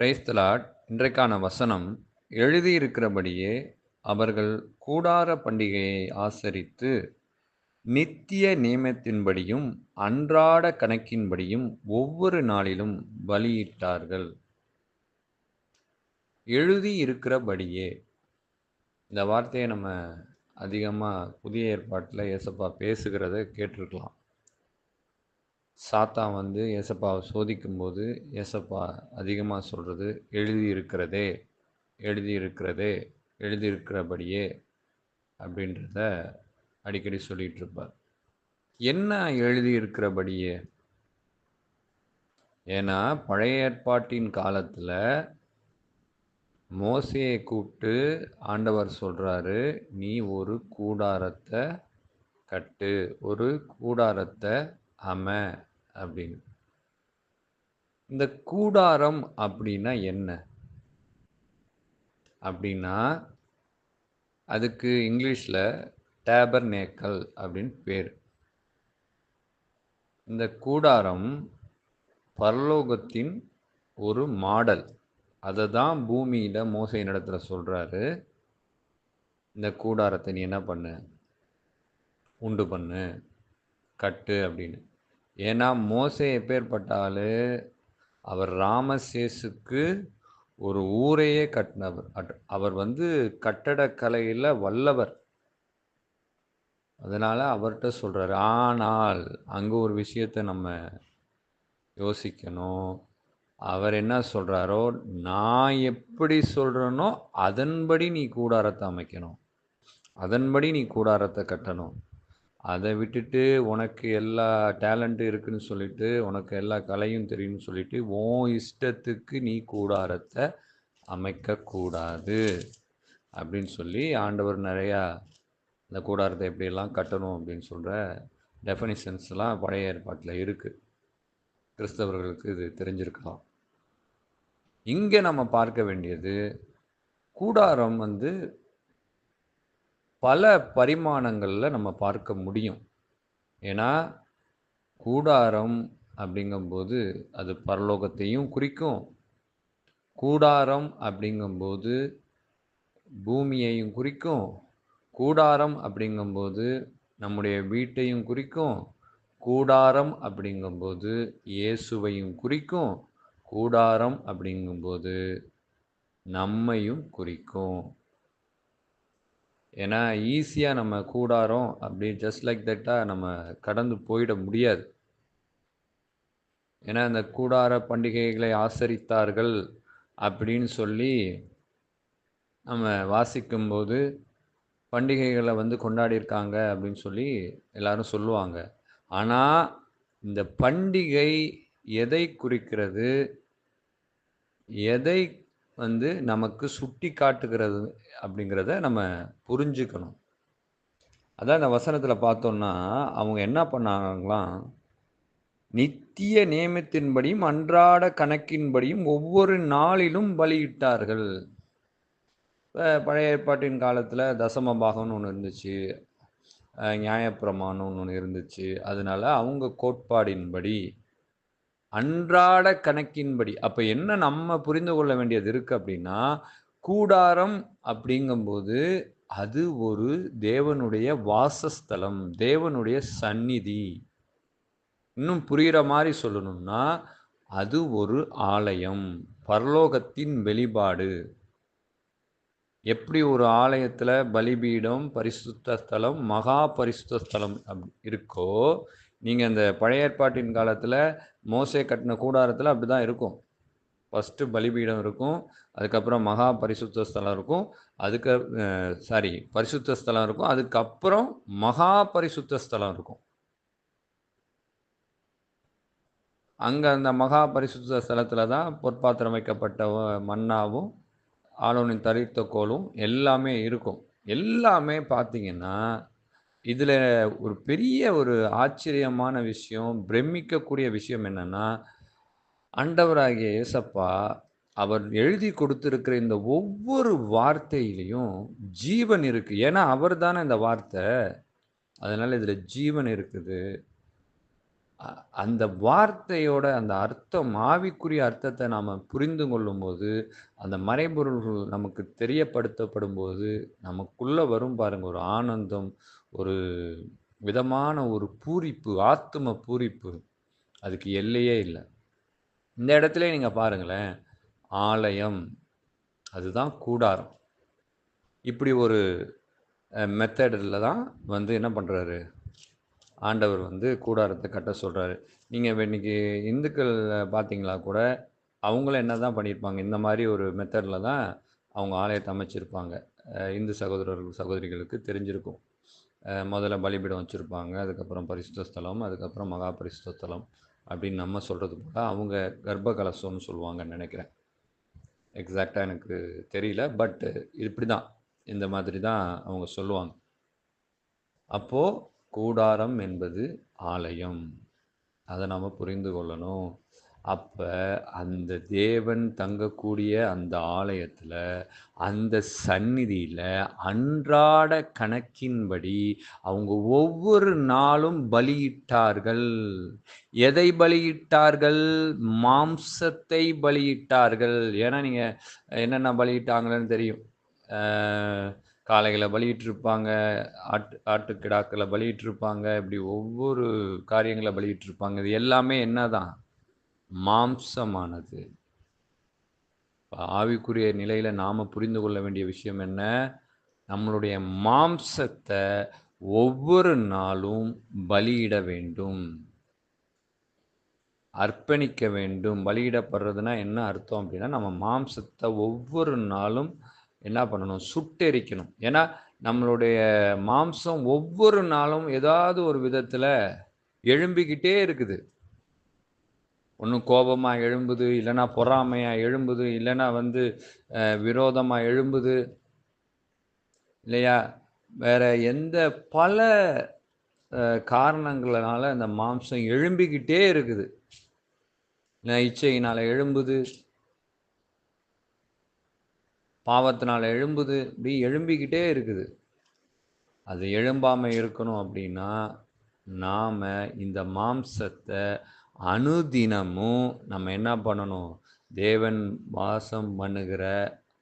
Praise the Lord. இன்றைக்கான வசனம், எழுதியிருக்கிறபடியே அவர்கள் கூடார பண்டிகையை ஆசரித்து நித்திய நியமத்தின்படியும் அன்றாட கணக்கின்படியும் ஒவ்வொரு நாளிலும் பலியிட்டார்கள். எழுதியிருக்கிறபடியே இந்த வார்த்தையை நம்ம அதிகமாக புதிய ஏற்பாட்டில் ஏசப்பா பேசுகிறத கேட்டிருக்கலாம். சாத்தான் வந்து ஏசப்பாவை சோதிக்கும்போது ஏசப்பா அதிகமாக சொல்கிறது எழுதியிருக்கிறதே, எழுதியிருக்கிறதே, எழுதியிருக்கிறபடியே அப்படின்றத அடிக்கடி சொல்லிகிட்டு இருப்பார். என்ன எழுதியிருக்கிறபடியே? ஏன்னா பழைய ஏற்பாட்டின் காலத்தில் மோசேயை கூப்பிட்டு ஆண்டவர் சொல்கிறாரு, நீ ஒரு கூடாரத்தை கட்டு, ஒரு கூடாரத்தை அம அப்படின்னு. இந்த கூடாரம் அப்படின்னா என்ன அப்படின்னா, அதுக்கு இங்கிலீஷில் டேபர்நேக்கல் அப்படின்னு பேர். இந்த கூடாரம் பரலோகத்தின் ஒரு மாடல். அதை தான் பூமியில் மோசே இடத்துல சொல்கிறாரு, இந்த கூடாரத்தை நீ என்ன பண்ணு, உண்டு பண்ணு, கட்டு அப்படின்னு. ஏன்னா மோசே எப்பேற்பட்ட ஆள், அவர் ராமசேசுக்கு ஒரு ஊரையே கட்டினவர். அவர் வந்து கட்டடக்கலையில் வல்லவர். அதனால் அவர்கிட்ட சொல்கிறாரு. ஆனால் அங்கே ஒரு விஷயத்தை நம்ம யோசிக்கணும். அவர் என்ன சொல்கிறாரோ, நான் எப்படி சொல்கிறேனோ அதன்படி நீ கூடாரத்தை அமைக்கணும், அதன்படி நீ கூடாரத்தை கட்டணும். அதை விட்டுட்டு உனக்கு எல்லா டேலண்ட்டு இருக்குதுன்னு சொல்லிட்டு, உனக்கு எல்லா கலையும் தெரியும்னு சொல்லிட்டு உன் இஷ்டத்துக்கு நீ கூடாரத்தை அமைக்கக்கூடாது அப்படின்னு சொல்லி ஆண்டவர் நிறையா இந்த கூடாரத்தை எப்படியெல்லாம் கட்டணும் அப்படின்னு சொல்கிற டெஃபனிஷன்ஸ்லாம் பழைய ஏற்பாட்டில் இருக்குது. கிறிஸ்தவர்களுக்கு இது தெரிஞ்சிருக்கலாம். இங்கே நம்ம பார்க்க வேண்டியது, கூடாரம் வந்து பல பரிமாணங்களில் நம்ம பார்க்க முடியும். ஏன்னா கூடாரம் அப்படிங்கும்போது அது பரலோகத்தையும் குறிக்கும். கூடாரம் அப்படிங்கும்போது பூமியையும் குறிக்கும். கூடாரம் அப்படிங்கும்போது நம்முடைய வீட்டையும் குறிக்கும். கூடாரம் அப்படிங்கும்போது இயேசுவையும் குறிக்கும். கூடாரம் அப்படிங்கும்போது நம்மையும் குறிக்கும். ஏன்னா ஈஸியாக நம்ம கூடாரம் அப்படி ஜஸ்ட் லைக் தட்டாக நம்ம கடந்து போயிட முடியாது. ஏன்னா இந்த கூடார பண்டிகைகளை ஆசரித்தார்கள் அப்படின்னு சொல்லி நம்ம வாசிக்கும்போது, பண்டிகைகளை வந்து கொண்டாடியிருக்காங்க அப்படின்னு சொல்லி எல்லாரும் சொல்லுவாங்க. ஆனால் இந்த பண்டிகை எதை குறிக்கிறது, எதை வந்து நமக்கு சுட்டி காட்டுகிறது அப்படிங்கிறத நம்ம புரிஞ்சுக்கணும். அதான் இந்த வசனத்தில் பார்த்தோம்னா, அவங்க என்ன பண்ணாங்களாம், நித்திய நியமத்தின்படியும் அன்றாட கணக்கின்படியும் ஒவ்வொரு நாளிலும் பலியிட்டார்கள். பழைய ஏற்பாட்டின் காலத்தில் தசம பாகம்னு ஒன்று இருந்துச்சு, நியாயப்பிரமாணம்னு ஒன்று இருந்துச்சு. அதனால அவங்க கோட்பாடின்படி அன்றாட கணக்கின்படி. அப்போ என்ன நம்ம புரிந்து கொள்ள வேண்டியது இருக்குது அப்படின்னா, கூடாரம் அப்படிங்கும்போது அது ஒரு தேவனுடைய வாசஸ்தலம், தேவனுடைய சந்நிதி. இன்னும் புரிகிற மாதிரி சொல்லணும்னா, அது ஒரு ஆலயம், பரலோகத்தின் வெளிப்பாடு. எப்படி ஒரு ஆலயத்தில் பலிபீடம், பரிசுத்த ஸ்தலம், மகா பரிசுத்த ஸ்தலம் இருக்கோ, நீங்கள் இந்த பழைய ஏற்பாட்டின் காலத்தில் மோசே கட்டின கூடாரத்தில் அப்படி தான் இருக்கும். ஃபஸ்ட்டு பலிபீடம் இருக்கும், அதுக்கப்புறம் மகா பரிசுத்த ஸ்தலம் இருக்கும், பரிசுத்த ஸ்தலம் இருக்கும், அதுக்கப்புறம் மகா பரிசுத்த ஸ்தலம் இருக்கும். அங்கே அந்த மகா பரிசுத்த ஸ்தலத்தில் தான் பொற்பாத்திரம் வைக்கப்பட்ட மன்னாவும் ஆரோனின் தரித்த கோலும் எல்லாமே இருக்கும். எல்லாமே பார்த்தீங்கன்னா, இதில் ஒரு பெரிய ஒரு ஆச்சரியமான விஷயம், பிரமிக்கக்கூடிய விஷயம் என்னென்னா, ஆண்டவராகிய இயேசப்பா அவர் எழுதி கொடுத்திருக்கிற இந்த ஒவ்வொரு வார்த்தையிலையும் ஜீவன் இருக்குது. ஏன்னா அவர் தானே இந்த வார்த்தை. அதனால் இதில் ஜீவன் இருக்குது. அந்த வார்த்தையோட அந்த அர்த்தம், ஆவிக்குரிய அர்த்தத்தை நாம புரிந்து கொள்ளும்போது, அந்த மறைபொருள்கள் நமக்கு தெரியப்படுத்தப்படும்போது, நமக்குள்ள வரும் பாருங்க ஒரு ஆனந்தம், ஒரு விதமான ஒரு பூரிப்பு, ஆத்தும பூரிப்பு. அதுக்கு எல்லையே இல்ல. இந்த இடத்திலேயே நீங்க பாருங்களேன், ஆலயம், அதுதான் கூடாரம். இப்படி ஒரு மெத்தடுல தான் வந்து என்ன பண்றாரு? ஆண்டவர் வந்து கூடாரத்த கட்ட சொல்றாரு. நீங்க இன்னைக்கு இந்துக்கள் பார்த்தீங்களா கூட, அவங்களும் என்னதான் பண்ணியிருப்பாங்க, இந்த மாரி ஒரு மெத்தட்ல தான் அவங்க ஆலயத்த அமைச்சிருப்பாங்க. இந்து சகோதரர்கள், சகோதரிகளுக்கு தெரிஞ்சிருக்கும். முதல்ல பலிபீடம் வச்சிருப்பாங்க. அதுக்கப்புறம் பரிசுத்த ஸ்தலம், அதுக்கப்புறம் மகா பரிசுத்த ஸ்தலம் அப்படின்னு நம்ம சொல்றது போல, அவங்க கர்ப்ப கலசம்னு சொல்லுவாங்கன்னு நெனைக்கிறேன். எக்ஸாக்ட்டா எனக்கு தெரியல. பட் இப்படிதான். இந்த மாதிரி தான் அவங்க சொல்லுவாங்க. அப்போ கூடாரம் என்பது ஆலயம். அத நாம புரிந்து கொள்ளணும். அப்ப அந்த தேவன் தங்கக்கூடிய அந்த ஆலயத்துல, அந்த சந்நிதியில அன்றாட கணக்கின்படி அவங்க ஒவ்வொரு நாளும் பலியிட்டார்கள். எதை பலியிட்டார்கள்? மாம்சத்தை பலியிட்டார்கள். ஏன்னா நீங்க என்னென்ன பலியிட்டாங்கன்னு தெரியும். அ காளைகள பலியிட்டிருப்பாங்க, ஆட்டுக்கிடாக்கள பலியிட்டிருப்பாங்க. இப்படி ஒவ்வொரு காரியங்கள பலியிட்டிருப்பாங்க. இது எல்லாமே என்னதான்? மாம்சமானது. ஆவிக்குரிய நிலையில நாம புரிந்து கொள்ள வேண்டிய விஷயம் என்ன? நம்மளுடைய மாம்சத்த ஒவ்வொரு நாளும் பலியிட வேண்டும். அர்ப்பணிக்க வேண்டும். பலியிடப்படுறதுன்னா என்ன அர்த்தம் அப்டின்னா, நம்ம மாம்சத்த ஒவ்வொரு நாளும் என்ன பண்ணணும்? சுட்டெரிக்கணும். ஏன்னா, நம்மளுடைய மாம்சம் ஒவ்வொரு நாளும் ஏதாவது ஒரு விதத்தில எழும்பிக்கிட்டே இருக்குது. ஒண்ணு கோபமா எழும்புது, இல்லன்னா பொறாமையா எழும்புது, இல்லன்னா வந்து விரோதமா எழும்புது, இல்லையா? வேற எந்த பல காரணங்கள்னால அந்த மாம்சம் எழும்பிக்கிட்டே இருக்குது. இச்சையினால எழும்புது, பாவத்தினால எழும்புது, இப்படி எழும்பிக்கிட்டே இருக்குது. அது எழும்பாம இருக்கணும் அப்படின்னா, நாம இந்த மாம்சத்த அனுதினமும் நம்ம என்ன பண்ணணும்? தேவன் வாசம் பண்ணுகிற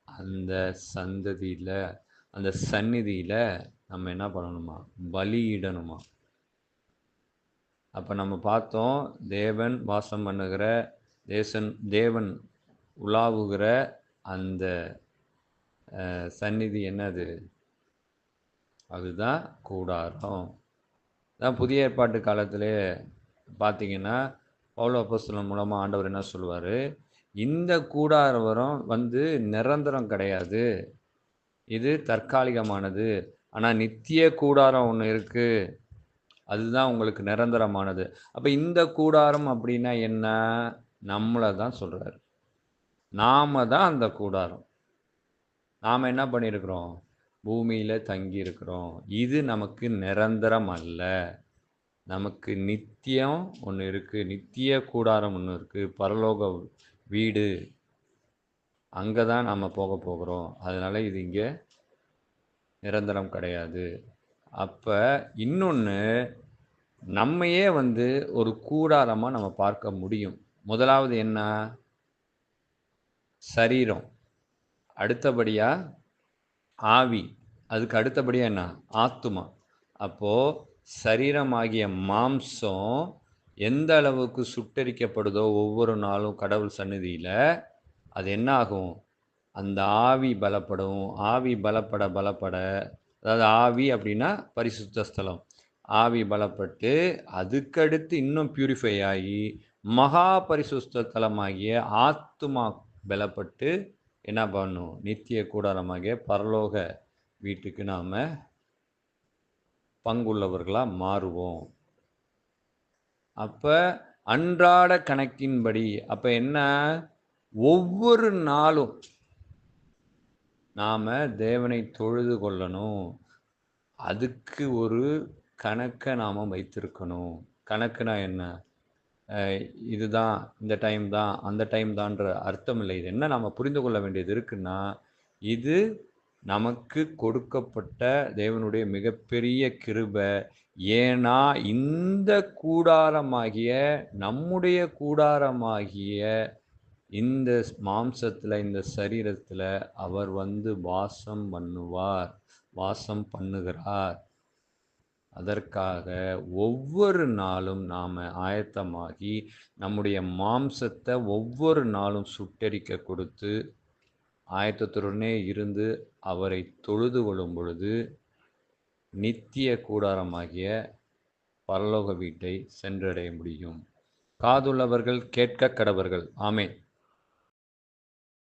அந்த சந்ததியில, அந்த சந்நிதியில நம்ம என்ன பண்ணணுமா? பலியிடணுமா. அப்ப நம்ம பார்த்தோம், தேவன் வாசம் பண்ணுகிற தேவன் உலாவுகிற அந்த சந்நிதி என்னது? அதுதான் கூடாரம். அதான் புதிய ஏற்பாட்டு காலத்திலே பார்த்தீங்கன்னா, பவுல் அப்போஸ்தலன் மூலமா ஆண்டவர் என்ன சொல்லுவாரு? இந்த கூடாரம் வந்து நிரந்தரம் கிடையாது. இது தற்காலிகமானது. ஆனா நித்திய கூடாரம் ஒண்ணு இருக்கு. அதுதான் உங்களுக்கு நிரந்தரமானது. அப்ப இந்த கூடாரம் அப்படின்னா என்ன? நம்மள தான் சொல்றாரு. நாம தான் அந்த கூடாரம். நாம என்ன பண்ணியிருக்கிறோம்? பூமியில தங்கியிருக்கிறோம். இது நமக்கு நிரந்தரம் அல்ல. நமக்கு நித்தியம் ஒண்ணு இருக்கு. நித்திய கூடாரம் ஒண்ணு இருக்கு. பரலோக வீடு. அங்க தான் நாம போகிறோம். அதனால இது இங்க நிரந்தரம் கிடையாது. அப்ப இன்னொன்னு, நம்மையே வந்து ஒரு கூடாரமா நம்ம பார்க்க முடியும். முதலாவது என்ன? சரீரம். அடுத்தபடியா ஆவி. அதுக்கு அடுத்தபடியா என்ன? ஆத்துமா. அப்போ சரீரமாகிய மாம்சம் எந்த அளவுக்கு சுட்டெரிக்கப்படுதோ ஒவ்வொரு நாளும் கடவுள் சந்நிதியில, அது என்ன ஆகும்? அந்த ஆவி பலப்படும். ஆவி பலப்பட பலப்பட, அதாவது ஆவி அப்படின்னா பரிசுத்த ஸ்தலம். ஆவி பலப்பட்டு, அதுக்கடுத்து இன்னும் பியூரிஃபை ஆகி, மகா பரிசுத்த ஸ்தலமாகிய ஆத்துமா பலப்பட்டு என்ன பண்ணும்? நித்திய கூடாரமாகிய பரலோக வீட்டுக்கு நாம பங்குள்ளவர்களா மாறுவோம். அப்ப அன்றாட கணக்கின்படி, அப்ப என்ன? ஒவ்வொரு நாளும் நாம தேவனை தொழுது கொள்ளணும். அதுக்கு ஒரு கணக்க நாம வைத்திருக்கணும். கணக்குனா என்ன? அ இதுதான், இந்த டைம் தான், அந்த டைம் தான்ற அர்த்தம் இல்லை. இது என்ன நாம புரிந்து கொள்ள வேண்டியது இருக்குன்னா, இது நமக்கு கொடுக்கப்பட்ட தேவனுடைய மிகப்பெரிய கிருபை. ஏன்னா இந்த கூடாரமாகிய நம்முடைய கூடாரமாகிய இந்த மாம்சத்துல இந்த சரீரத்துல அவர் வந்து வாசம் பண்ணுவார், வாசம் பண்ணுகிறார். அதற்காக ஒவ்வொரு நாளும் நாம ஆயத்தமாகி நம்முடைய மாம்சத்தை ஒவ்வொரு நாளும் சுட்டெரிக்க கொடுத்து ஆயத்தத்துடனே இருந்து அவரை தொழுது கொள்ளும் பொழுது நித்திய கூடாரமாகிய பரலோக வீட்டை சென்றடைய முடியும். காதுள்ளவர்கள் கேட்க கடவர்கள். ஆமென்.